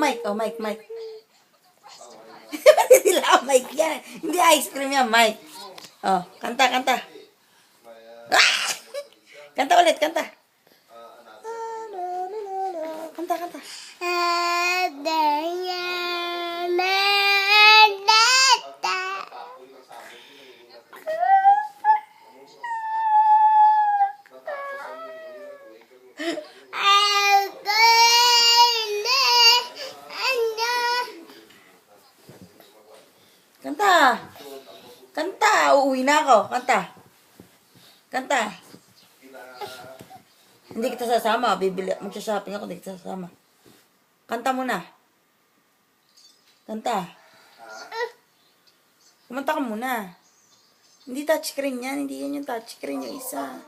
mic. Oh, mic, mic. Hindi lang mic yan. Hindi ice cream yan, mic. Oh, kanta, kanta. Ah! Kanta ulit, kanta. Kanta, kanta. Kanta. Kanta. Uuwi na ako. Kanta. Kanta. Hindi kita sasama. Bibili. Magsha-shopping ako. Hindi kita sasama. Kanta muna. Kanta. Kumanta ka muna. Hindi touchscreen yan. Hindi yan yung touchscreen yung isa.